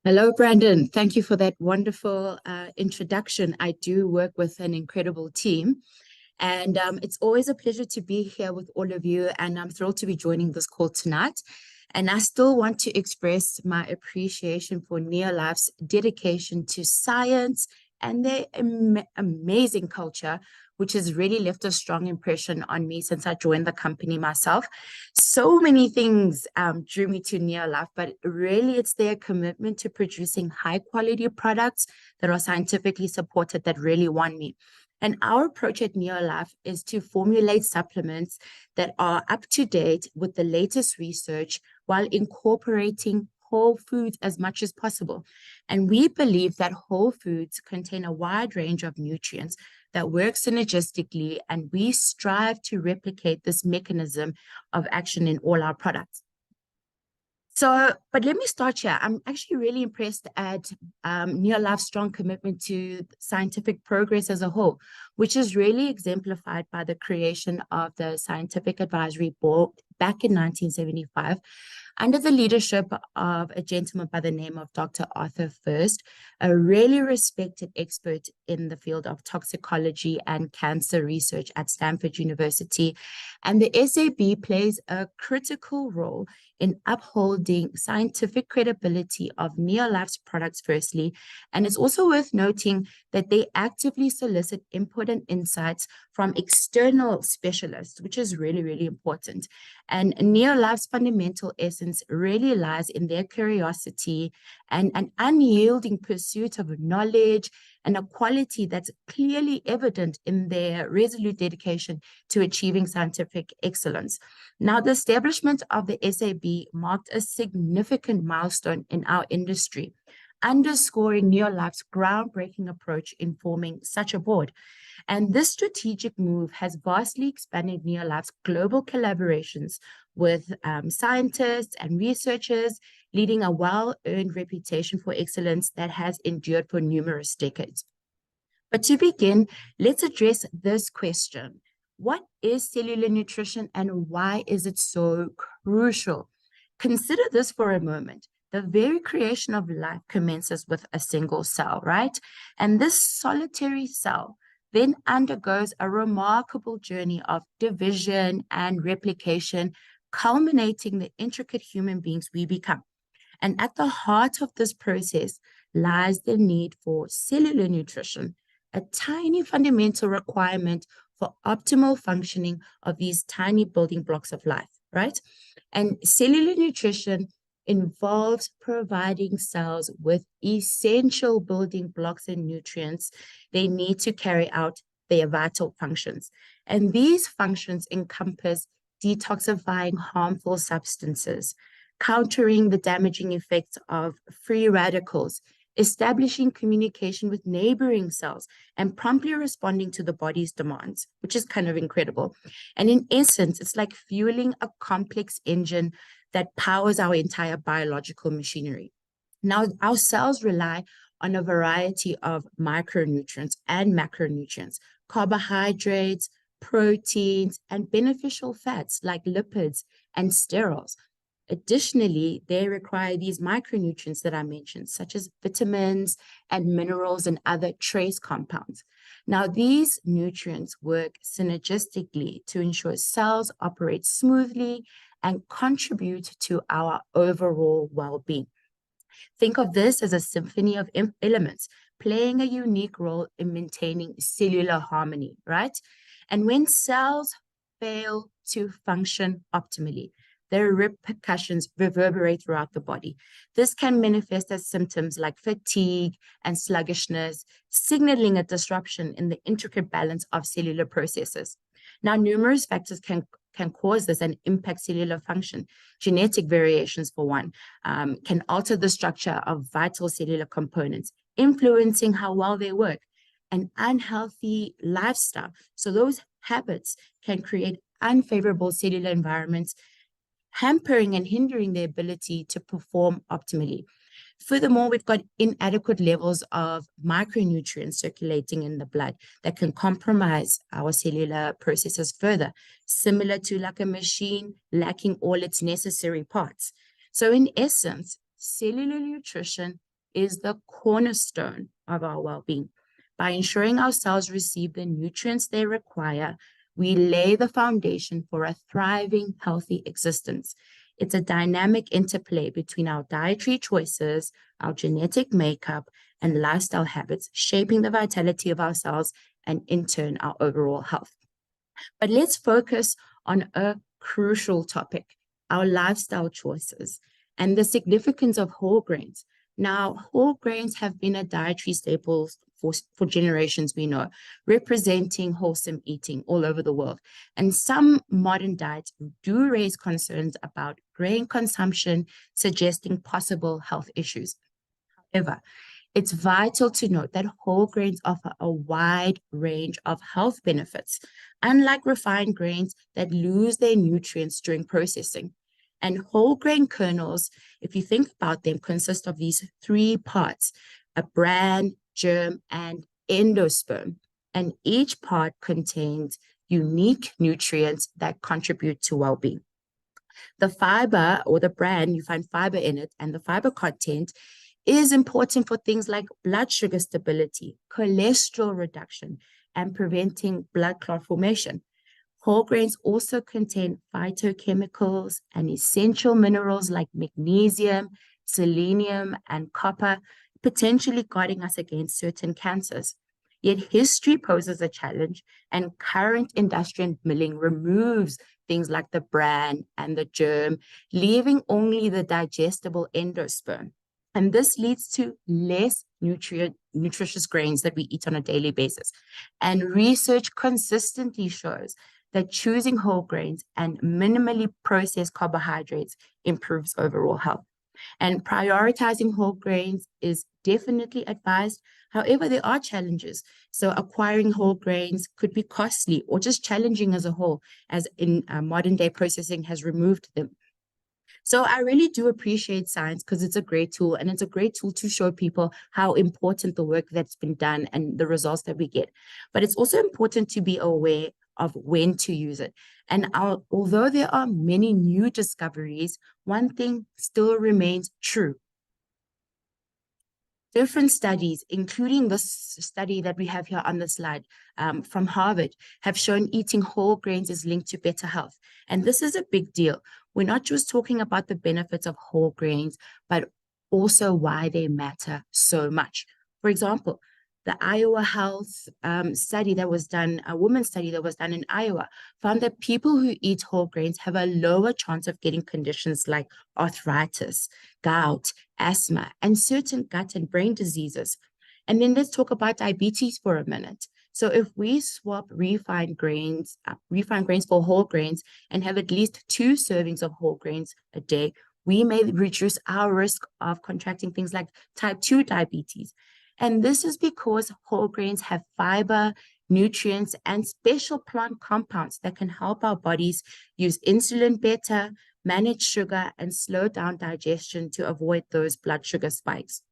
Hello, Brandon. Thank you for that wonderful introduction. I do work with an incredible team, and it's always a pleasure to be here with all of you. And I'm thrilled to be joining this call tonight. And I still want to express my appreciation for NeoLife's dedication to science and their amazing culture, which has really left a strong impression on me since I joined the company myself. So many things drew me to NeoLife, but really it's their commitment to producing high quality products that are scientifically supported that really won me. And our approach at NeoLife is to formulate supplements that are up to date with the latest research while incorporating whole foods as much as possible. And we believe that whole foods contain a wide range of nutrients that work synergistically, and we strive to replicate this mechanism of action in all our products. So, but let me start here. I'm actually really impressed at NeoLife's strong commitment to scientific progress as a whole, which is really exemplified by the creation of the Scientific Advisory Board back in 1975, under the leadership of a gentleman by the name of Dr. Arthur First, a really respected expert in the field of toxicology and cancer research at Stanford University. And the SAB plays a critical role in upholding scientific credibility of NeoLife's products firstly. And it's also worth noting that they actively solicit input and insights from external specialists, which is really, really important. And NeoLife's fundamental essence really lies in their curiosity and an unyielding pursuit of knowledge and a quality that's clearly evident in their resolute dedication to achieving scientific excellence. Now, the establishment of the SAB marked a significant milestone in our industry, underscoring NeoLife's groundbreaking approach in forming such a board. And this strategic move has vastly expanded NeoLife's global collaborations with scientists and researchers, leading a well-earned reputation for excellence that has endured for numerous decades. But to begin, let's address this question. What is cellular nutrition and why is it so crucial? Consider this for a moment. The very creation of life commences with a single cell, right? And this solitary cell then undergoes a remarkable journey of division and replication, culminating the intricate human beings we become. And at the heart of this process lies the need for cellular nutrition, a tiny fundamental requirement for optimal functioning of these tiny building blocks of life, right? And cellular nutrition involves providing cells with essential building blocks and nutrients they need to carry out their vital functions. And these functions encompass detoxifying harmful substances, countering the damaging effects of free radicals, establishing communication with neighboring cells, and promptly responding to the body's demands, which is kind of incredible. And in essence, it's like fueling a complex engine that powers our entire biological machinery. Now, our cells rely on a variety of micronutrients and macronutrients, carbohydrates, proteins, and beneficial fats like lipids and sterols. Additionally, they require these micronutrients that I mentioned, such as vitamins and minerals and other trace compounds. Now, these nutrients work synergistically to ensure cells operate smoothly and contribute to our overall well-being. Think of this as a symphony of elements playing a unique role in maintaining cellular harmony, right? And when cells fail to function optimally, their repercussions reverberate throughout the body. This can manifest as symptoms like fatigue and sluggishness, signaling a disruption in the intricate balance of cellular processes. Now, numerous factors can cause this and impact cellular function. Genetic variations, for one, can alter the structure of vital cellular components, influencing how well they work. An unhealthy lifestyle, so those habits can create unfavorable cellular environments, hampering and hindering their ability to perform optimally. Furthermore, we've got inadequate levels of micronutrients circulating in the blood that can compromise our cellular processes further, similar to like a machine lacking all its necessary parts. So in essence, cellular nutrition is the cornerstone of our well-being. By ensuring our cells receive the nutrients they require, we lay the foundation for a thriving, healthy existence. It's a dynamic interplay between our dietary choices, our genetic makeup, and lifestyle habits, shaping the vitality of our cells and, in turn, our overall health. But let's focus on a crucial topic, our lifestyle choices and the significance of whole grains. Now, whole grains have been a dietary staple for generations, we know, representing wholesome eating all over the world. And some modern diets do raise concerns about grain consumption, suggesting possible health issues. However, it's vital to note that whole grains offer a wide range of health benefits, unlike refined grains that lose their nutrients during processing. And whole grain kernels, if you think about them, consist of these three parts: a bran, germ, and endosperm. And each part contains unique nutrients that contribute to well-being. The fiber, or the bran, you find fiber in it, and the fiber content is important for things like blood sugar stability, cholesterol reduction, and preventing blood clot formation. Whole grains also contain phytochemicals and essential minerals like magnesium, selenium, and copper, potentially guarding us against certain cancers. Yet history poses a challenge, and current industrial milling removes things like the bran and the germ, leaving only the digestible endosperm. And this leads to less nutritious grains that we eat on a daily basis. And research consistently shows that choosing whole grains and minimally processed carbohydrates improves overall health. And prioritizing whole grains is definitely advised. However, there are challenges. So acquiring whole grains could be costly or just challenging as a whole, as in modern day processing has removed them. So I really do appreciate science because it's a great tool, and it's a great tool to show people how important the work that's been done and the results that we get. But it's also important to be aware of when to use it. And although there are many new discoveries, one thing still remains true. Different studies, including this study that we have here on the slide from Harvard, have shown eating whole grains is linked to better health. And this is a big deal. We're not just talking about the benefits of whole grains, but also why they matter so much. For example, the Iowa Health study that was done, a women's study that was done in Iowa, found that people who eat whole grains have a lower chance of getting conditions like arthritis, gout, asthma, and certain gut and brain diseases. And then let's talk about diabetes for a minute. So if we swap refined grains for whole grains and have at least 2 servings of whole grains a day, we may reduce our risk of contracting things like type 2 diabetes. And this is because whole grains have fiber, nutrients, and special plant compounds that can help our bodies use insulin better, manage sugar, and slow down digestion to avoid those blood sugar spikes.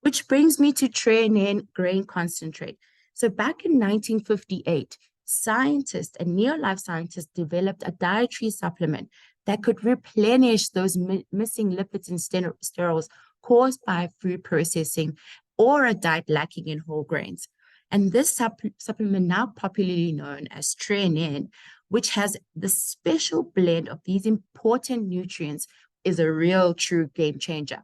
Which brings me to TreNN grain concentrate. So back in 1958, scientists and NeoLife scientists developed a dietary supplement that could replenish those missing lipids and sterols caused by food processing or a diet lacking in whole grains. And this supplement, now popularly known as TreNN, which has the special blend of these important nutrients, is a real true game changer.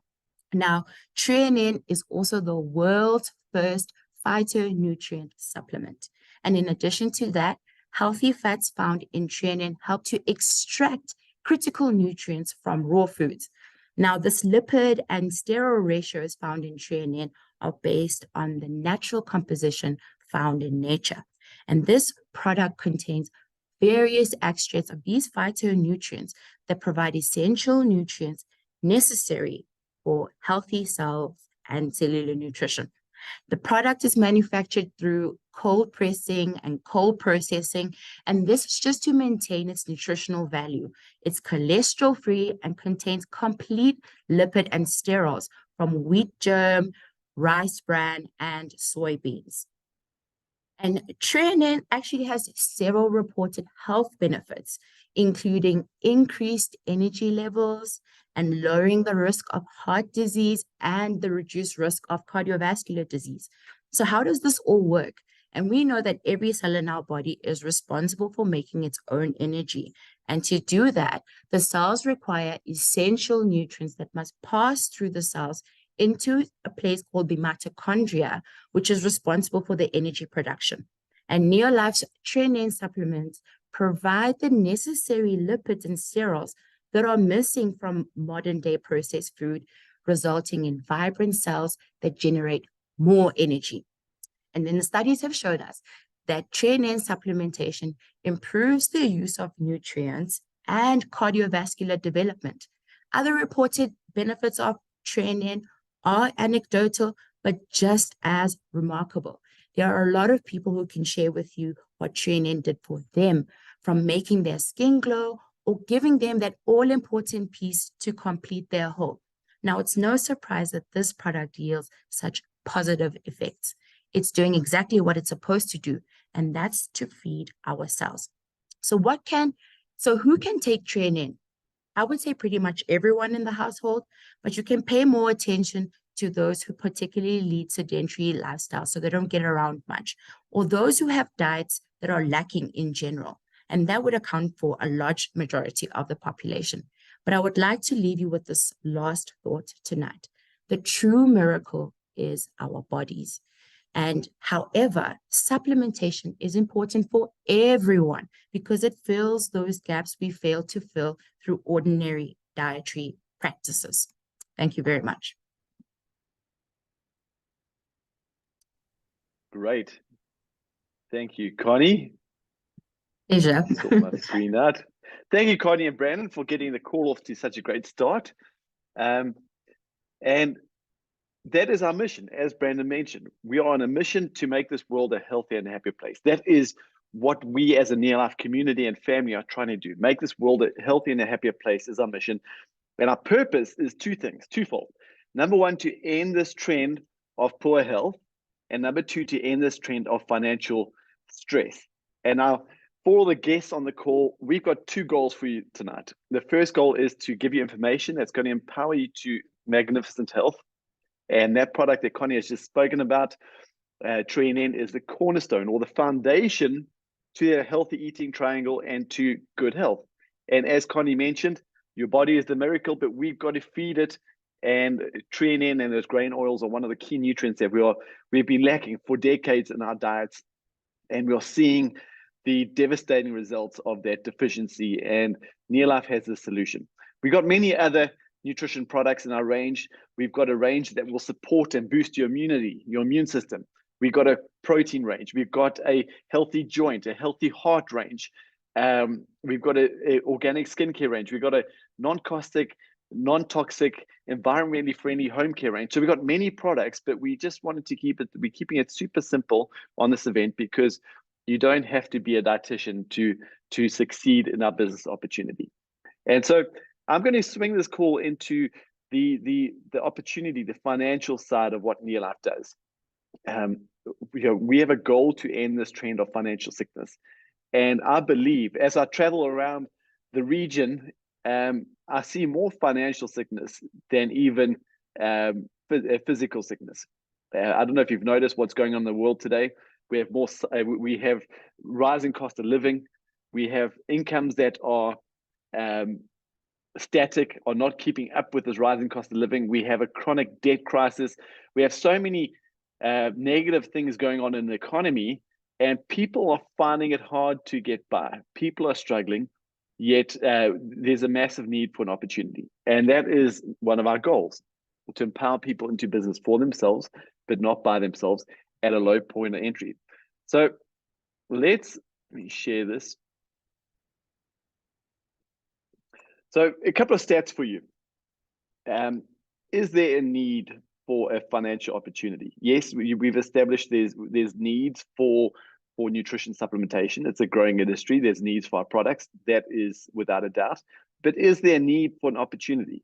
Now, TreNN is also the world's first phytonutrient supplement. And in addition to that, healthy fats found in TreNN help to extract critical nutrients from raw foods. Now, this lipid and sterol ratios found in TreNN are based on the natural composition found in nature. And this product contains various extracts of these phytonutrients that provide essential nutrients necessary for healthy cells and cellular nutrition. The product is manufactured through cold pressing and cold processing, and this is just to maintain its nutritional value. It's cholesterol-free and contains complete lipid and sterols from wheat germ, rice bran, and soybeans. And TreNN actually has several reported health benefits, including increased energy levels and lowering the risk of heart disease and the reduced risk of cardiovascular disease. So how does this all work? And we know that every cell in our body is responsible for making its own energy. And to do that, the cells require essential nutrients that must pass through the cells into a place called the mitochondria, which is responsible for the energy production. And NeoLife's TreNN supplements provide the necessary lipids and sterols that are missing from modern day processed food, resulting in vibrant cells that generate more energy. And then the studies have showed us that TreNN supplementation improves the use of nutrients and cardiovascular development. Other reported benefits of TreNN are anecdotal, but just as remarkable. There are a lot of people who can share with you what TreNN did for them, from making their skin glow or giving them that all-important piece to complete their whole. Now, it's no surprise that this product yields such positive effects. It's doing exactly what it's supposed to do, and that's to feed our cells. So who can take TreNN? I would say pretty much everyone in the household, but you can pay more attention to those who particularly lead sedentary lifestyles, so they don't get around much, or those who have diets that are lacking in general. And that would account for a large majority of the population. But I would like to leave you with this last thought tonight. The true miracle is our bodies. And however, supplementation is important for everyone because it fills those gaps we fail to fill through ordinary dietary practices. Thank you very much. Great. Thank you, Connie. Pleasure. Sort my screen out. Thank you, Connie and Brandon, for getting the call off to such a great start. And that is our mission, as Brandon mentioned. We are on a mission to make this world a healthier and happier place. That is what we as a NeoLife community and family are trying to do. Make this world a healthier and a happier place is our mission. And our purpose is twofold. Number one, to end this trend of poor health. And number two, to end this trend of financial stress. And now, for all the guests on the call, we've got two goals for you tonight. The first goal is to give you information that's going to empower you to magnificent health. And that product that Connie has just spoken about, TreNN, is the cornerstone or the foundation to a healthy eating triangle and to good health. And as Connie mentioned, your body is the miracle, but we've got to feed it. And TreNN and those grain oils are one of the key nutrients that we've been lacking for decades in our diets. And we're seeing the devastating results of that deficiency. And NeoLife has the solution. We've got many other nutrition products in our range. We've got a range that will support and boost your immunity, your immune system. We've got a protein range. We've got a healthy joint, a healthy heart range. We've got a organic skincare range. We've got a non-caustic, non-toxic, environmentally friendly home care range. So we've got many products, but we just wanted to we're keeping it super simple on this event because you don't have to be a dietitian to succeed in our business opportunity. And so I'm going to swing this call into the opportunity, the financial side of what NeoLife does. We have a goal to end this trend of financial sickness. And I believe as I travel around the region, I see more financial sickness than even physical sickness. I don't know if you've noticed what's going on in the world today. We have rising cost of living. We have incomes that are static, or not keeping up with this rising cost of living. We have a chronic debt crisis. We have so many negative things going on in the economy, and people are finding it hard to get by. People are struggling, yet there's a massive need for an opportunity. And that is one of our goals, to empower people into business for themselves, but not by themselves at a low point of entry. So let me share this. So a couple of stats for you. Is there a need for a financial opportunity? Yes, we've established there's needs for nutrition supplementation. It's a growing industry. There's needs for our products. That is without a doubt. But is there a need for an opportunity?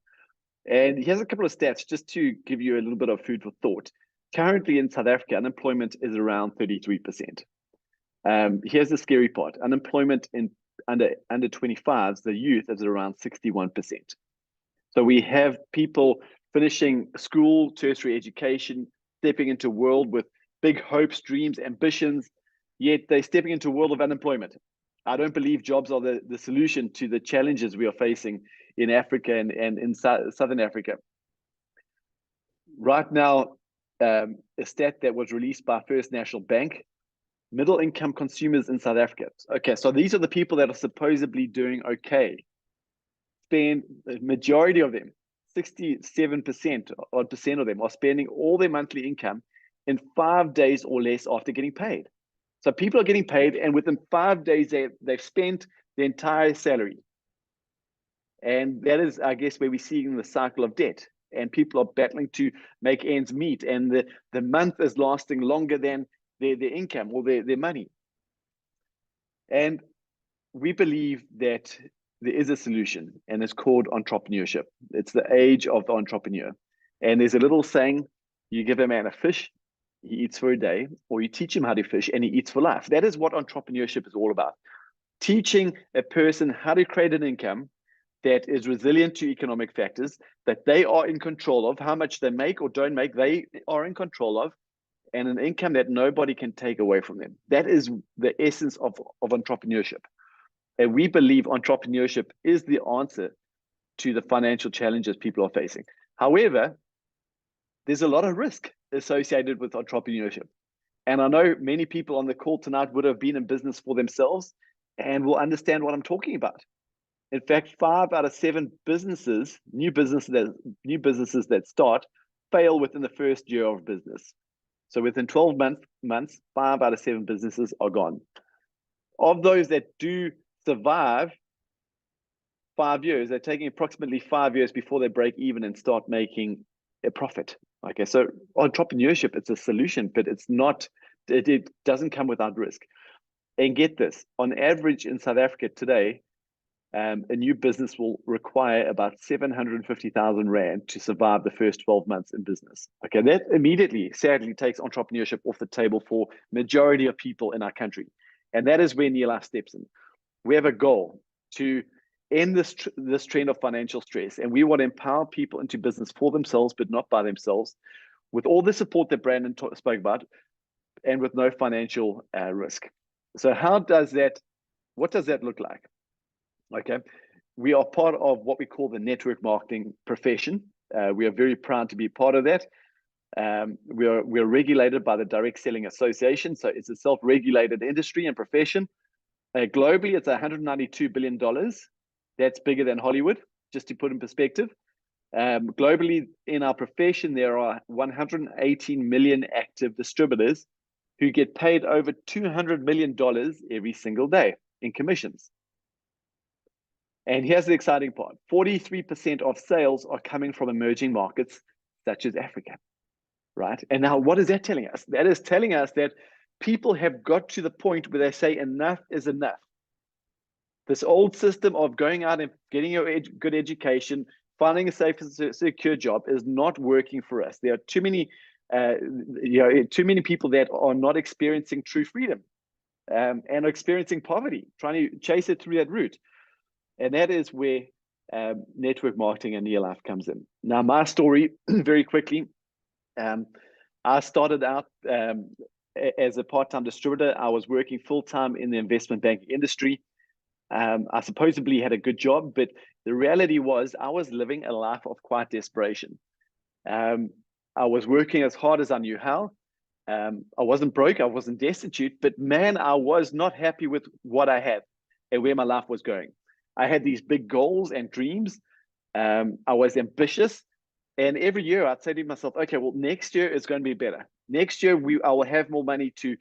And here's a couple of stats just to give you a little bit of food for thought. Currently in South Africa, unemployment is around 33%. Here's the scary part. Unemployment in under 25s, the youth, is around 61%. So we have people finishing school, tertiary education, stepping into a world with big hopes, dreams, ambitions, yet they're stepping into a world of unemployment. I don't believe jobs are the solution to the challenges we are facing in Africa and in Southern Africa. Right now, a stat that was released by First National Bank, middle income consumers in South Africa. Okay, so these are the people that are supposedly doing okay. Spend the majority of them, 67% of them are spending all their monthly income in 5 days or less after getting paid. So people are getting paid, and within 5 days, they've spent the entire salary. And that is, I guess, where we're seeing the cycle of debt. And people are battling to make ends meet. And the month is lasting longer than their income or their money. And we believe that there is a solution, and it's called entrepreneurship. It's the age of the entrepreneur. And there's a little saying, you give a man a fish, he eats for a day, or you teach him how to fish and he eats for life. That is what entrepreneurship is all about. Teaching a person how to create an income that is resilient to economic factors, that they are in control of. How much they make or don't make, they are in control of, and an income that nobody can take away from them. That is the essence of entrepreneurship. And we believe entrepreneurship is the answer to the financial challenges people are facing. However, there's a lot of risk associated with entrepreneurship. And I know many people on the call tonight would have been in business for themselves and will understand what I'm talking about. In fact, 5 out of 7 businesses, new businesses that start, fail within the first year of business. So within 12 months, 5 out of 7 businesses are gone. Of those that do survive 5 years, they're taking approximately 5 years before they break even and start making a profit. Okay, so entrepreneurship, it's a solution, but it's not, it doesn't come without risk. And get this, on average in South Africa today, a new business will require about 750,000 Rand to survive the first 12 months in business. Okay, that immediately, sadly, takes entrepreneurship off the table for majority of people in our country. And that is where NeoLife steps in. We have a goal to end this trend of financial stress, and we want to empower people into business for themselves, but not by themselves, with all the support that Brandon spoke about, and with no financial risk. So what does that look like? Okay, we are part of what we call the network marketing profession. We are very proud to be part of that. We are regulated by the Direct Selling Association, so it's a self-regulated industry and profession. Globally, it's $192 billion. That's bigger than Hollywood, just to put in perspective. Globally, in our profession, there are 118 million active distributors who get paid over $200 million every single day in commissions. And here's the exciting part. 43% of sales are coming from emerging markets such as Africa, right? And now what is that telling us? That is telling us that people have got to the point where they say enough is enough. This old system of going out and getting a good education, finding a safe and secure job is not working for us. There are too many people that are not experiencing true freedom and are experiencing poverty, trying to chase it through that route. And that is where network marketing and NeoLife comes in. Now, my story, very quickly, I started out as a part-time distributor. I was working full-time in the investment banking industry. I supposedly had a good job, but the reality was I was living a life of quiet desperation. I was working as hard as I knew how. I wasn't broke, I wasn't destitute, but man, I was not happy with what I had and where my life was going. I had these big goals and dreams. I was ambitious. And every year I'd say to myself, okay, well, next year is going to be better. Next year I will have more money to,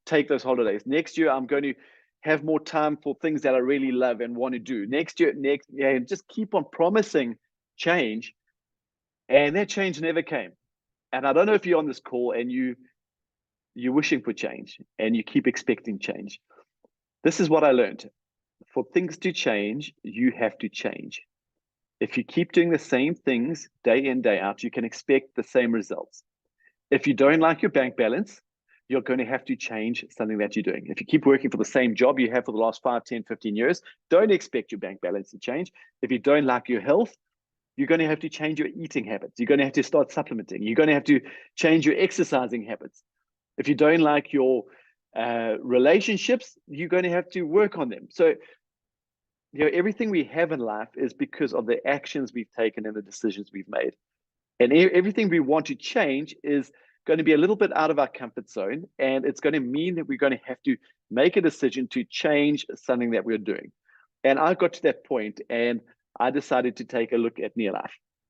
take those holidays. Next year I'm going to have more time for things that I really love and want to do. Next year, and just keep on promising change. And that change never came. And I don't know if you're on this call and you're wishing for change and you keep expecting change. This is what I learned. For things to change, you have to change. If you keep doing the same things day in, day out, you can expect the same results. If you don't like your bank balance, you're going to have to change something that you're doing. If you keep working for the same job you have for the last 5, 10, 15 years, don't expect your bank balance to change. If you don't like your health, You're going to have to change your eating habits. You're going to have to start supplementing. You're going to have to change your exercising habits. If you don't like your relationships, you're going to have to work on them. So, everything we have in life is because of the actions we've taken and the decisions we've made. And everything we want to change is going to be a little bit out of our comfort zone. And it's going to mean that we're going to have to make a decision to change something that we're doing. And I got to that point and I decided to take a look at NeoLife.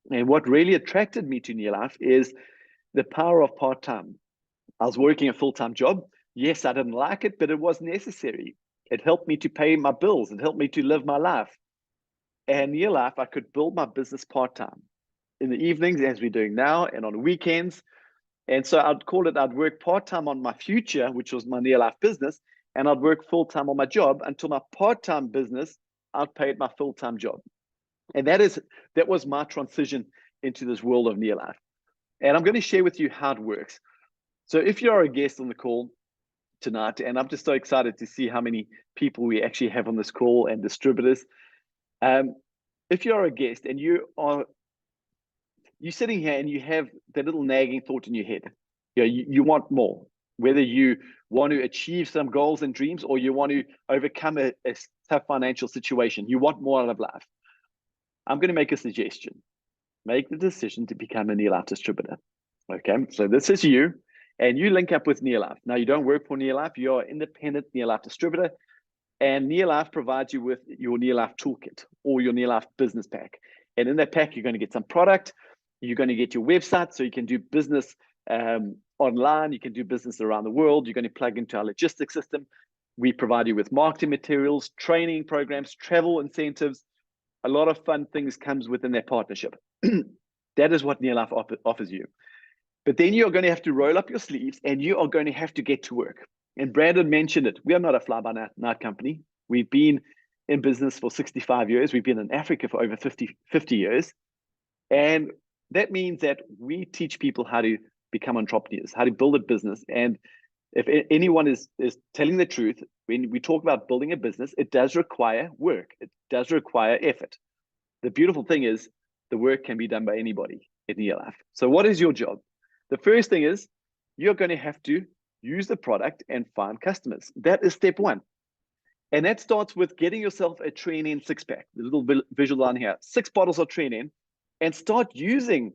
And what really attracted me to NeoLife is the power of part-time. I was working a full-time job. Yes, I didn't like it, but it was necessary. It helped me to pay my bills. It helped me to live my life. And NeoLife, I could build my business part-time in the evenings, as we're doing now, and on weekends. And so I'd work part-time on my future, which was my NeoLife business, and I'd work full-time on my job until my part-time business outpaid my full-time job. And that was my transition into this world of NeoLife. And I'm going to share with you how it works. So if you're a guest on the call tonight, and I'm just so excited to see how many people we actually have on this call and distributors. If you're a guest and you're sitting here and you have that little nagging thought in your head, you want more, whether you want to achieve some goals and dreams or you want to overcome a tough financial situation, you want more out of life. I'm going to make a suggestion. Make the decision to become a NeoLife distributor. Okay, so this is you, and you link up with NeoLife. Now, you don't work for NeoLife, you're an independent NeoLife distributor, and NeoLife provides you with your NeoLife toolkit or your NeoLife business pack. And in that pack, you're going to get some product, you're going to get your website, so you can do business online, you can do business around the world, you're going to plug into our logistics system. We provide you with marketing materials, training programs, travel incentives. A lot of fun things comes within that partnership. That is what NeoLife offers you. But then you're going to have to roll up your sleeves and you are going to have to get to work. And Brandon mentioned it. We are not a fly-by-night company. We've been in business for 65 years. We've been in Africa for over 50 years. And that means that we teach people how to become entrepreneurs, how to build a business. And if anyone is telling the truth, when we talk about building a business, it does require work. It does require effort. The beautiful thing is the work can be done by anybody in NeoLife. So what is your job? The first thing is you're going to have to use the product and find customers. That is step one. And that starts with getting yourself a Train-In 6-pack, the little visual line here, 6 bottles of Train-In, and start using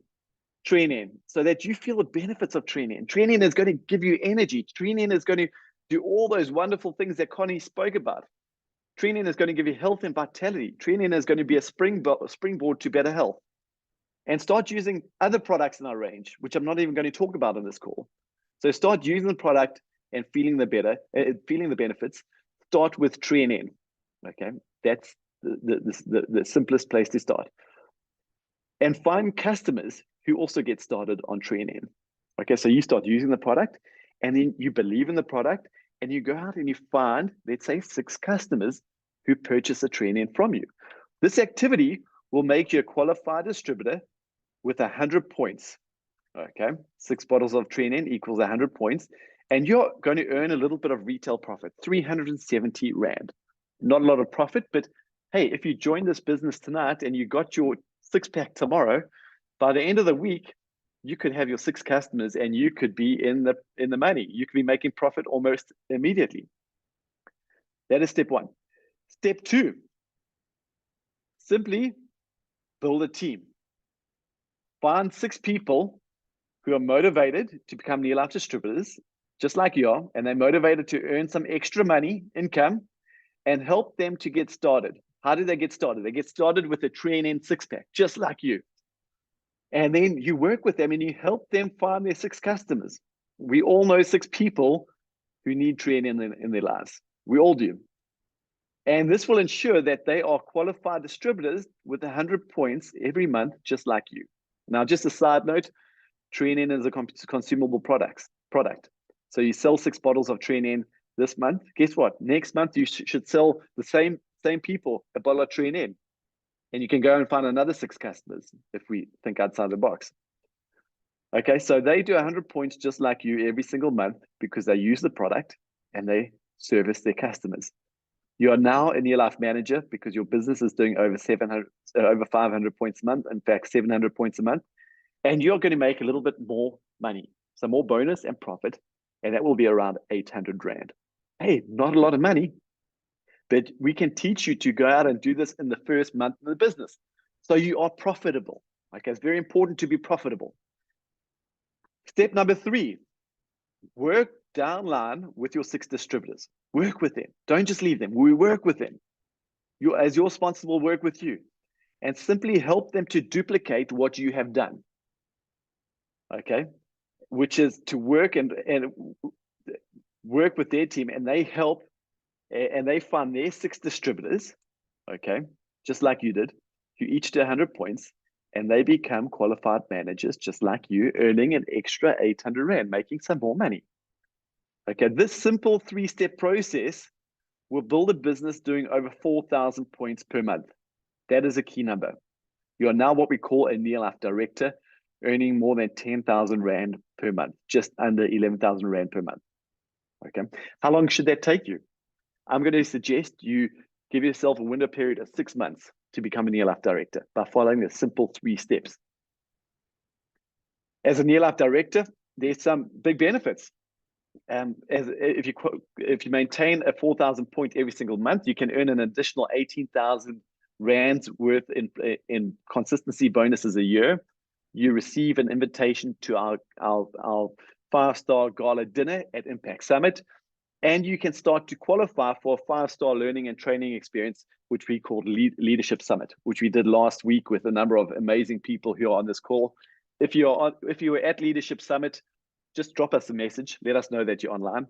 Train-In so that you feel the benefits of Train-In. Train-In is going to give you energy. Train-In is going to do all those wonderful things that Connie spoke about. Train-In is going to give you health and vitality. Train-In is going to be a springboard to better health. And start using other products in our range, which I'm not even going to talk about on this call. So start using the product and feeling the benefits. Start with Train-In. Okay, that's the simplest place to start. And find customers who also get started on Train-In. Okay, so you start using the product, and then you believe in the product, and you go out and you find, let's say, 6 customers who purchase a Train-In from you. This activity will make you a qualified distributor with 100 points. Okay, 6 bottles of Train-In equals 100 points, and you're going to earn a little bit of retail profit, 370 Rand. Not a lot of profit, but hey, if you join this business tonight and you got your 6-pack tomorrow, by the end of the week, you could have your 6 customers and you could be in the money. You could be making profit almost immediately. That is step one. Step 2, simply build a team. Find 6 people who are motivated to become NeoLife distributors, just like you are, and they're motivated to earn some extra money, income, and help them to get started. How do they get started? They get started with a Train-In 6-pack, just like you. And then you work with them and you help them find their 6 customers. We all know 6 people who need Train-In in their lives. We all do. And this will ensure that they are qualified distributors with 100 points every month, just like you. Now, just a side note, Train-In is a consumable product. So you sell 6 bottles of Train-In this month. Guess what? Next month, you should sell the same people a bottle of Train-In. And you can go and find another 6 customers if we think outside the box. Okay, so they do 100 points just like you every single month because they use the product and they service their customers. You are now a NeoLife manager because your business is doing over over 500 points a month, in fact, 700 points a month, and you're going to make a little bit more money, so more bonus and profit, and that will be around 800 Rand. Hey, not a lot of money, but we can teach you to go out and do this in the first month of the business. So you are profitable. Okay, it's very important to be profitable. Step number 3, work downline with your 6 distributors. Work with them. Don't just leave them. We work with them. You, as your sponsor, will work with you and simply help them to duplicate what you have done. Okay, which is to work and work with their team, and they help and they fund their 6 distributors. Okay, just like you did. You each do 100 points, and they become qualified managers just like you, earning an extra 800 Rand, making some more money. Okay, this simple 3-step process will build a business doing over 4,000 points per month. That is a key number. You are now what we call a NeoLife director, earning more than 10,000 Rand per month, just under 11,000 Rand per month. Okay, how long should that take you? I'm going to suggest you give yourself a window period of 6 months to become a NeoLife director by following the simple 3 steps. As a NeoLife director, there's some big benefits. If you maintain a 4,000 point every single month, you can earn an additional 18,000 Rands worth in consistency bonuses a year. You receive an invitation to our 5-star gala dinner at Impact Summit, and you can start to qualify for a 5-star learning and training experience, which we called Leadership Summit, which we did last week with a number of amazing people who are on this call. If you were at Leadership Summit, just drop us a message. Let us know that you're online.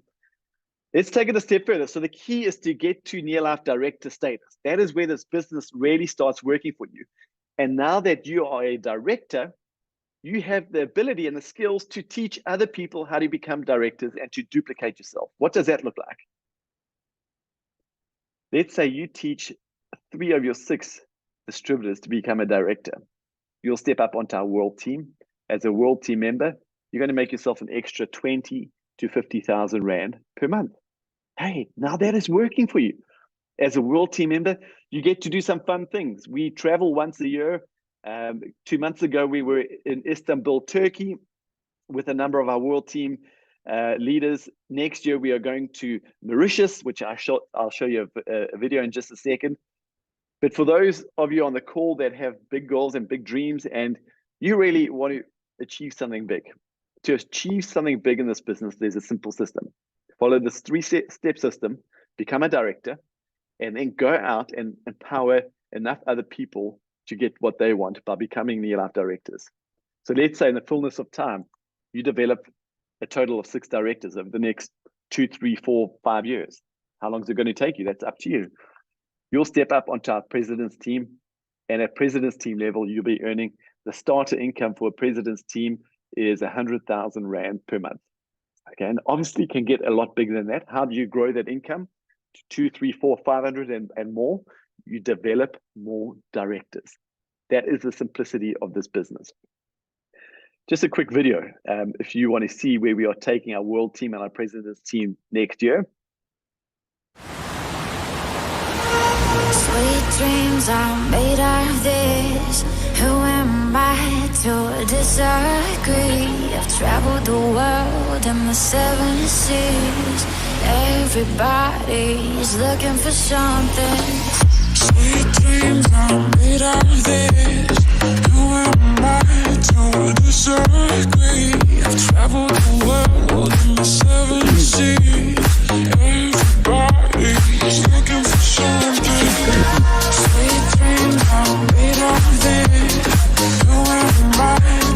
Let's take it a step further. So the key is to get to NeoLife director status. That is where this business really starts working for you. And now that you are a director, you have the ability and the skills to teach other people how to become directors and to duplicate yourself. What does that look like? Let's say you teach 3 of your 6 distributors to become a director. You'll step up onto our world team. As a world team member, you're going to make yourself an extra 20 to 50,000 Rand per month. Hey, now that is working for you. As a world team member, you get to do some fun things. We travel once a year. 2 months ago, we were in Istanbul, Turkey, with a number of our world team leaders. Next year, we are going to Mauritius, which I'll show you a video in just a second. But for those of you on the call that have big goals and big dreams, and you really want to achieve something big, to achieve something big in this business, there's a simple system. Follow this 3-step system, become a director, and then go out and empower enough other people to get what they want by becoming NeoLife directors. So let's say in the fullness of time, you develop a total of 6 directors over the next 2, 3, 4, 5 years. How long is it going to take you? That's up to you. You'll step up onto our president's team, and at president's team level, you'll be earning the starter income for a president's team is 100,000 Rand per month. Okay, and obviously can get a lot bigger than that. How do you grow that income to 2, 3, 4, 500 and more? You develop more directors. That is the simplicity of this business. Just a quick video. If you want to see where we are taking our world team and our president's team next year. Sweet dreams are made of this. Who am I to disagree? I've traveled the world and the 7 seas. Everybody's looking for something. Sweet dreams are made of this. Who am I to disagree? I've traveled the world and the 7 seas. Everybody's looking for something. Sweet dreams are made of this. Who am I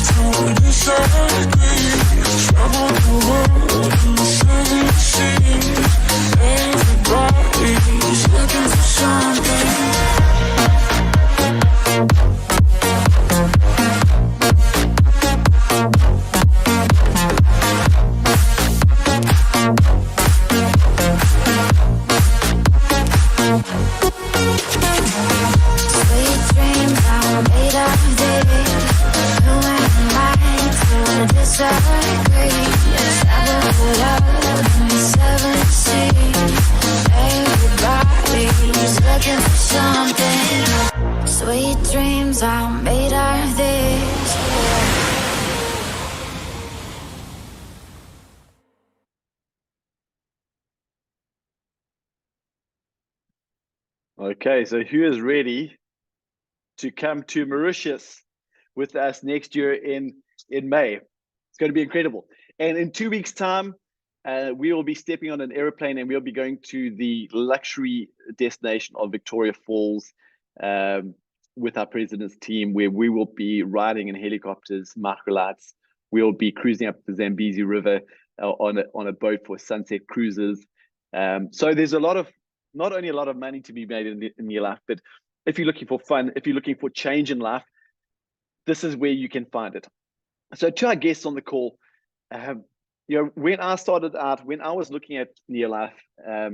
to disagree? I've traveled the world and the 7 seas. Everybody's looking for something. agree. Yes, I will pull up in the 7 seas. Everybody's looking for something. Sweet dreams are made of this. Okay, so who is ready to come to Mauritius with us next year in May? It's going to be incredible. And in 2 weeks' time, we will be stepping on an airplane and we'll be going to the luxury destination of Victoria Falls with our president's team, where we will be riding in helicopters, microlights. We'll be cruising up the Zambezi River on a boat for sunset cruises. So there's not only a lot of money to be made in your life, but if you're looking for fun, if you're looking for change in life, this is where you can find it. So to our guests on the call, when I started out, when I was looking at NeoLife,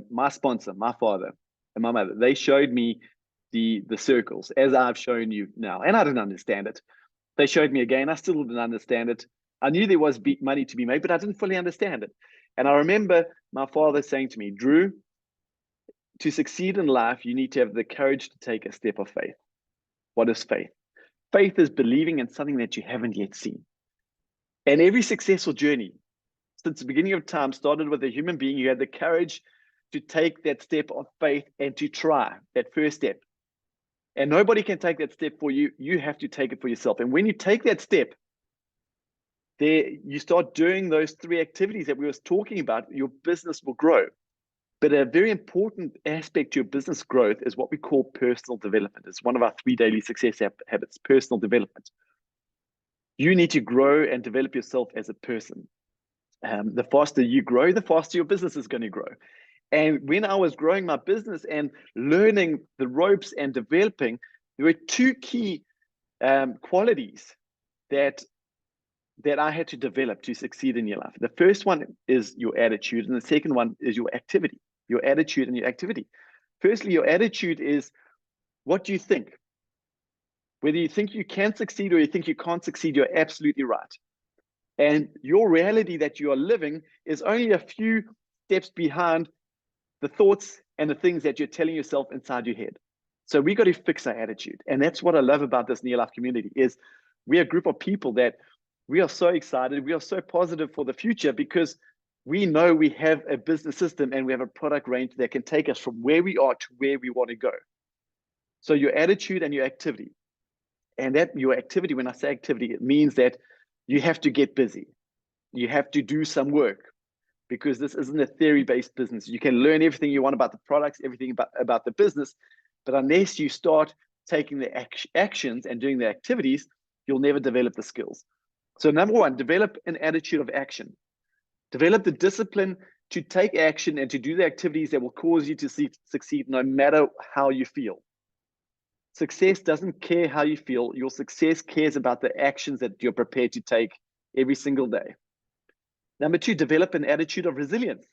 my sponsor, my father and my mother, they showed me the circles as I've shown you now, and I didn't understand it. They showed me again, I still didn't understand it. I knew there was money to be made, but I didn't fully understand it. And I remember my father saying to me, Drew, to succeed in life, you need to have the courage to take a step of faith. What is faith? Faith is believing in something that you haven't yet seen. And every successful journey since the beginning of time started with a human being who had the courage to take that step of faith and to try that first step. And nobody can take that step for you. You have to take it for yourself. And when you take that step, there you start doing those 3 activities that we were talking about, your business will grow. But a very important aspect to your business growth is what we call personal development. It's one of our 3 daily success habits, personal development. You need to grow and develop yourself as a person. The faster you grow, the faster your business is going to grow. And when I was growing my business and learning the ropes and developing, there were 2 key qualities that I had to develop to succeed in your life. The first one is your attitude, and the second one is your activity, your attitude and your activity. Firstly, your attitude is what do you think? Whether you think you can succeed or you think you can't succeed, you're absolutely right. And your reality that you are living is only a few steps behind the thoughts and the things that you're telling yourself inside your head. So we got to fix our attitude. And that's what I love about this NeoLife community is we're a group of people that we are so excited. We are so positive for the future because we know we have a business system and we have a product range that can take us from where we are to where we want to go. So your attitude and your activity. And that your activity, when I say activity, it means that you have to get busy. You have to do some work because this isn't a theory-based business. You can learn everything you want about the products, everything about the business, but unless you start taking the actions and doing the activities, you'll never develop the skills. So number 1, develop an attitude of action. Develop the discipline to take action and to do the activities that will cause you to succeed no matter how you feel. Success doesn't care how you feel. Your success cares about the actions that you're prepared to take every single day. Number 2, develop an attitude of resilience.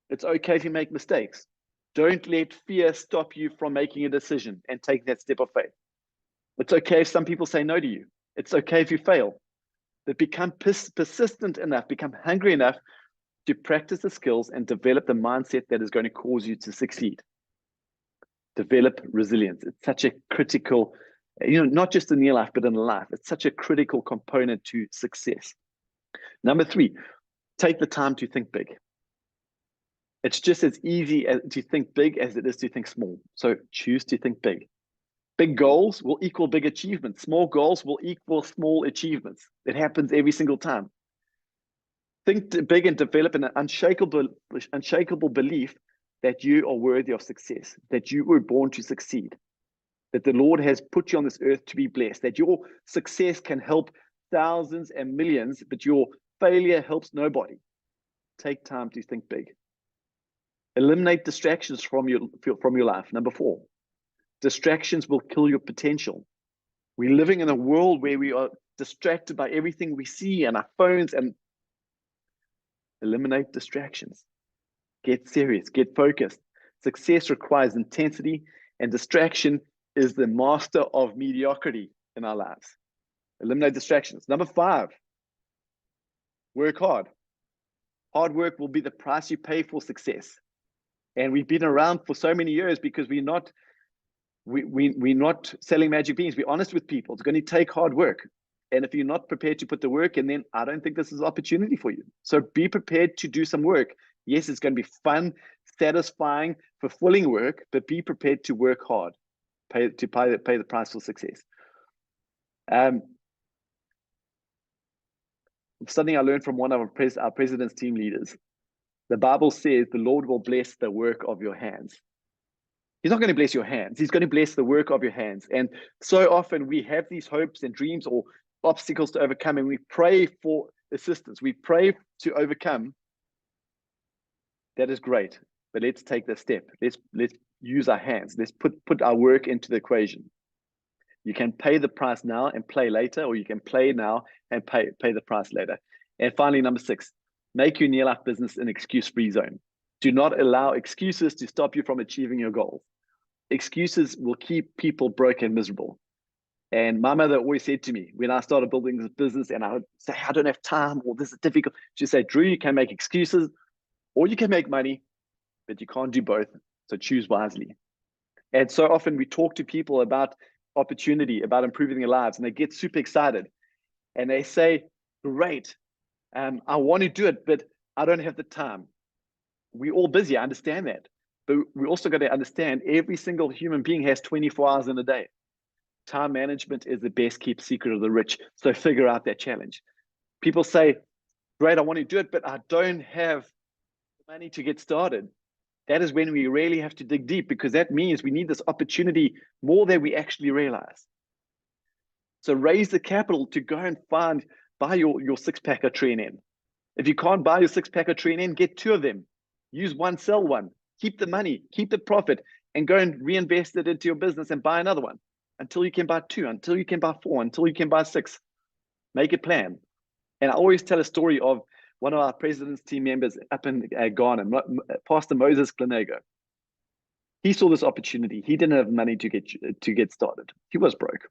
It's okay if you make mistakes. Don't let fear stop you from making a decision and taking that step of faith. It's okay if some people say no to you. It's okay if you fail. But become persistent enough, become hungry enough to practice the skills and develop the mindset that is going to cause you to succeed. Develop resilience. It's such a critical, not just in your life, but in life. It's such a critical component to success. Number 3, take the time to think big. It's just as easy to think big as it is to think small. So choose to think big. Big goals will equal big achievements. Small goals will equal small achievements. It happens every single time. Think big and develop an unshakable belief that you are worthy of success, that you were born to succeed, that the Lord has put you on this earth to be blessed, that your success can help thousands and millions, but your failure helps nobody. Take time to think big. Eliminate distractions from your life. Number 4, distractions will kill your potential. We're living in a world where we are distracted by everything we see on our phones, and eliminate distractions. Get serious, get focused. Success requires intensity, and distraction is the master of mediocrity in our lives. Eliminate distractions. Number 5, Work hard. Hard work will be the price you pay for success. And we've been around for so many years because we're not selling magic beans. We're honest with people. It's going to take hard work. And if you're not prepared to put the work in, then I don't think this is an opportunity for you. So be prepared to do some work. Yes, it's going to be fun, satisfying, fulfilling work, but be prepared to work hard, pay the price for success. Something I learned from one of our president's team leaders. The Bible says the Lord will bless the work of your hands. He's not going to bless your hands. He's going to bless the work of your hands. And so often we have these hopes and dreams or obstacles to overcome, and we pray for assistance. We pray to overcome. That is great, but let's take the step. Let's use our hands. Let's put our work into the equation. You can pay the price now and play later, or you can play now and pay the price later. And finally, number 6, make your NeoLife business an excuse-free zone. Do not allow excuses to stop you from achieving your goals. Excuses will keep people broke and miserable. And my mother always said to me, when I started building this business and I would say, I don't have time, or this is difficult, she'd say, Drew, you can make excuses or you can make money, but you can't do both. So choose wisely. And so often we talk to people about opportunity, about improving their lives, and they get super excited. And they say, great, I want to do it, but I don't have the time. We're all busy, I understand that. But we also got to understand every single human being has 24 hours in a day. Time management is the best kept secret of the rich. So figure out that challenge. People say, great, I want to do it, but I don't have the money to get started. That is when we really have to dig deep, because that means we need this opportunity more than we actually realize. So raise the capital to go and buy your 6-pack of Train. If you can't buy your 6-pack of Train, get 2 of them. Use one, sell one. Keep the money, keep the profit, and go and reinvest it into your business and buy another one until you can buy 2, until you can buy 4, until you can buy 6. Make a plan. And I always tell a story of one of our president's team members up in Ghana, Pastor Moses Klanego. He saw this opportunity. He didn't have money to get started. He was broke.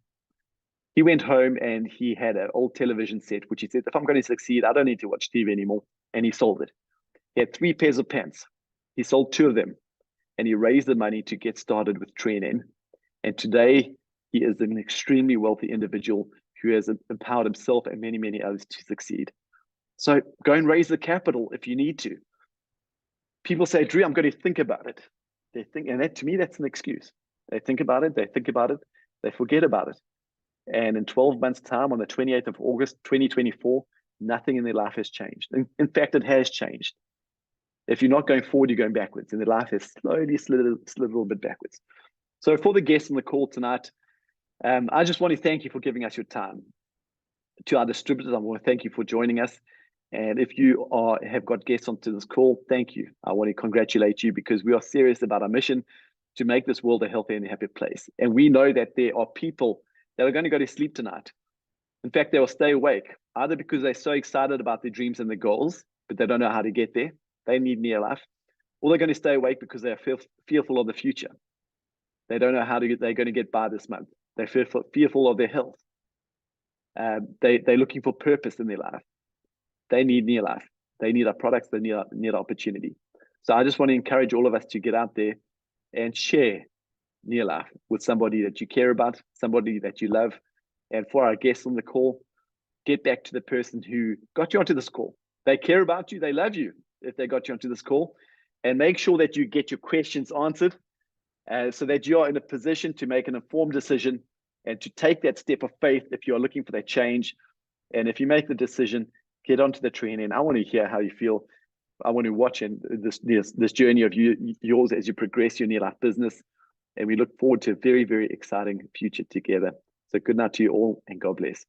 He went home and he had an old television set, which he said, if I'm going to succeed, I don't need to watch TV anymore. And he sold it. He had 3 pairs of pants. He sold 2 of them, and he raised the money to get started with Train. And today, he is an extremely wealthy individual who has empowered himself and many, many others to succeed. So go and raise the capital if you need to. People say, Drew, I'm going to think about it. They think, and that, to me, that's an excuse. They think about it, they forget about it. And in 12 months' time, on the 28th of August, 2024, nothing in their life has changed. In fact, it has changed. If you're not going forward, you're going backwards, and their life has slowly slid a little bit backwards. So for the guests on the call tonight, I just want to thank you for giving us your time. To our distributors, I want to thank you for joining us. And if you have got guests onto this call, thank you. I want to congratulate you, because we are serious about our mission to make this world a healthier and happier place. And we know that there are people that are going to go to sleep tonight. In fact, they will stay awake, either because they're so excited about their dreams and their goals, but they don't know how to get there. They need NeoLife. Or they're going to stay awake because they're fearful of the future. They don't know how they're going to get by this month. They're fearful of their health. They're looking for purpose in their life. They need NeoLife. They need our products. They need our opportunity. So I just want to encourage all of us to get out there and share NeoLife with somebody that you care about, somebody that you love. And for our guests on the call, get back to the person who got you onto this call. They care about you. They love you if they got you onto this call. And make sure that you get your questions answered so that you are in a position to make an informed decision and to take that step of faith if you are looking for that change. And if you make the decision, get onto the training. I want to hear how you feel. I want to watch this journey of yours as you progress your NeoLife business. And we look forward to a very, very exciting future together. So good night to you all, and God bless.